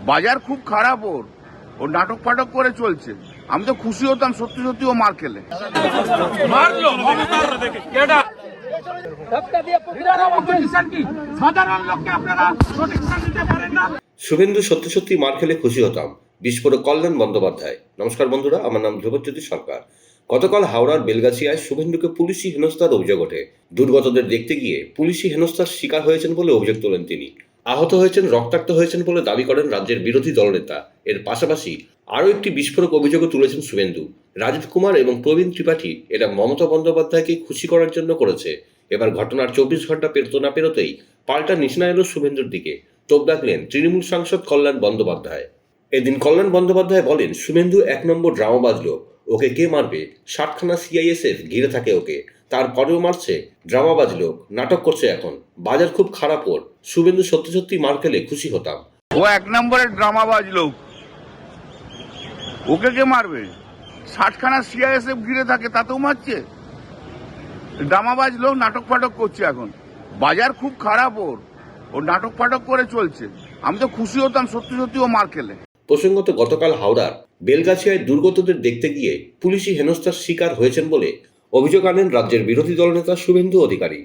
বাজার খুব খারাপ ওর, ও নাটক ফাটক করে চলছে। আমি তো খুশি হতাম সত্যি সত্যি ও মার খেলে। শুভেন্দু সত্যি সত্যি মার খেলে খুশি হতাম, বিস্ফোরক কল্যাণ বন্দ্যোপাধ্যায়। নমস্কার বন্ধুরা, আমার নাম ধ্রুবজ্যোতি সরকার। গতকাল হাওড়ার বেলগাছিয়ায় শুভেন্দুকে পুলিশি হেনস্থার অভিযোগ ওঠে। দুর্গতদের দেখতে গিয়ে পুলিশি হেনস্থার শিকার হয়েছেন বলে অভিযোগ তোলেন তিনি। আহত হয়েছেন, রক্তাক্ত হয়েছেন বলে দাবি করেন রাজ্যের বিরোধী দলনেতা। এর পাশাপাশি আরও একটি বিস্ফোরক অভিযোগও তুলেছেন শুভেন্দু। রাজীব কুমার এবং প্রবীণ ত্রিপাঠী এটা মমতা বন্দ্যোপাধ্যায়কে খুশি করার জন্য করেছে। এবার ঘটনার 24 ঘন্টা পেরোতে না পেরোতেই পাল্টা নিশানা এলো শুভেন্দুর দিকে। তোপ দাগলেন তৃণমূল সাংসদ কল্যাণ বন্দ্যোপাধ্যায়। এদিন কল্যাণ বন্দ্যোপাধ্যায় বলেন, শুভেন্দু 1 নম্বর ড্রামাবাজ লোক, ওকে কে মারবে? 60খানা সিআইএসএফ ঘিরে থাকে ওকে, তারপরেও মারছে। ড্রামাবাজ লোক, নাটক করছে এখন। বাজার খুব খারাপ ওর। শুভেন্দু সত্যি সত্যি মার খেলে খুশি হতাম। ও 1 নম্বরের ড্রামাবাজ লোক, ওকে কে মারবে? 60খানা সিআইএসএফ ঘিরে থাকে, তাতেও মারছে। ড্রামাবাজ লোক, নাটক ফাটক করছে এখন। বাজার খুব খারাপ ওর, ও নাটক ফাটক করে চলছে। আমি তো খুশি হতাম সত্যি সত্যি ও মার খেলে। প্রসঙ্গত, গতকাল হাওড়ার বেলগাছিয়ায় দুর্গতদের দেখতে গিয়ে পুলিশি হেনস্থার শিকার হয়েছেন বলে অভিযোগ আনেন রাজ্যের বিরোধী দলনেতা শুভেন্দু অধিকারী।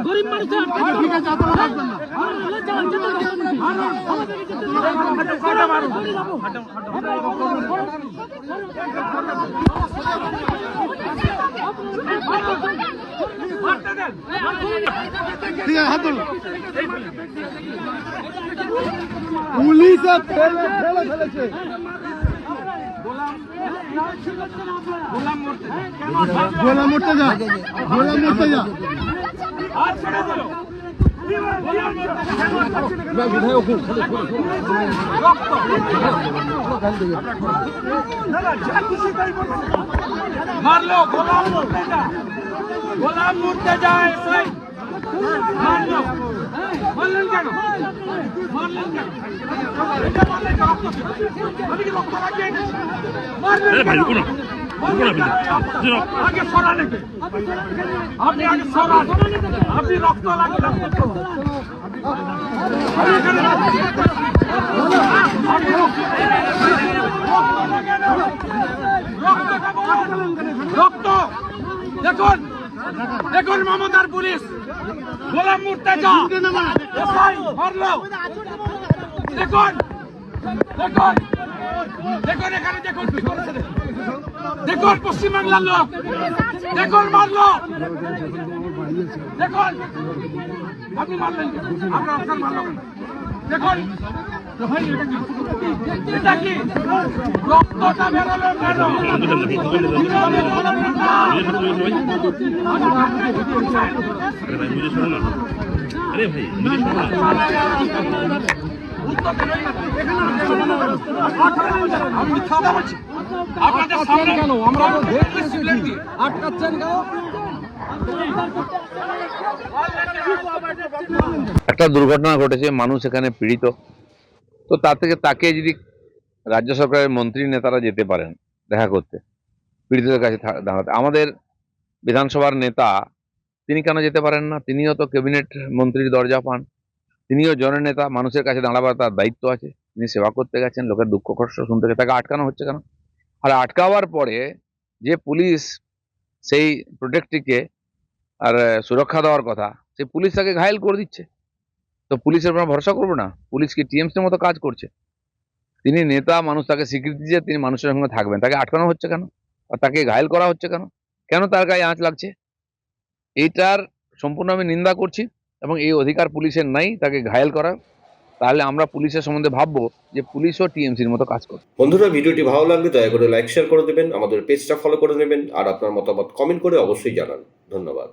গরিব মানুষ পুলিশ ফেলেছে। গোলা মরতে যা, গোলা মরতে যা। মারলো, গোলাম মরতে যা, গোলাম মরতে যায়। মারলো, মারলেন কেন? মারলেন কেন? এটা মারলেন কেন? আমি কি রক্ত লাগবে? মারলেন কেন? আগে সরান, আপনি আগে সরান, আপনি রক্ত লাগবে। রক্ত দেখুন, দেখুন মমতার পুলিশ গোলাম মুর্তেজা মারলো। দেখুন, দেখুন, দেখুন, এখানে দেখুন কি করেছে। দেখুন পশ্চিমবাংলার লোক, দেখুন মারলো। দেখুন আপনি মারলেন, আপনার আপনার মারলো। দেখুন এটা কি রক্তটা বেরোলো কেন? আরে ভাই আপনাদের সামনে কেন আমরা আটকাচ্ছেন কেন? একটা দুর্ঘটনা ঘটেছে, মানুষ এখানে পীড়িত। তো তাকে যদি রাজ্য সরকারের মন্ত্রী নেতারা যেতে পারেন দেখা করতে, পীড়িতদের কাছে দাঁড়াতে, আমাদের বিধানসভার নেতা তিনি কেন যেতে পারেন না? তিনিও তো ক্যাবিনেট মন্ত্রীর দরজা পান, তিনিও জননেতা, মানুষের কাছে দাঁড়াবার তার দায়িত্ব আছে। তিনি সেবা করতে গেছেন, লোকের দুঃখ কষ্ট শুনতে গেছে, তাকে আটকানো হচ্ছে কেন? আর আটকাবার পরে যে পুলিশ সেই প্রোটেক্টটিকে আর সুরক্ষা দেওয়ার কথা, সেই পুলিশ তাকে ঘায়েল করে দিচ্ছে। তো পুলিশের উপর ভরসা করবো না? পুলিশ কি টিএমসির মতো কাজ করছে? তিনি নেতা, মানুষ তাকে স্বীকৃতি দিয়ে তিনি মানুষের সঙ্গে থাকবেন, তাকে আটকানো হচ্ছে কেন? আর তাকে ঘায়েল করা হচ্ছে কেন? কেন তার গায়ে আঁচ লাগছে? এইটার সম্পূর্ণ আমি নিন্দা করছি, এবং এই অধিকার পুলিশের নাই তাকে ঘায়েল করা। তাহলে আমরা পুলিশের সম্বন্ধে ভাববো যে পুলিশও টিএমসির মতো কাজ করে। বন্ধুরা, ভিডিওটি ভালো লাগলে দয়া করে লাইক শেয়ার করে দেবেন, আমাদের পেজটা ফলো করে নেবেন, আর আপনার মতামত কমেন্ট করে অবশ্যই জানান। ধন্যবাদ।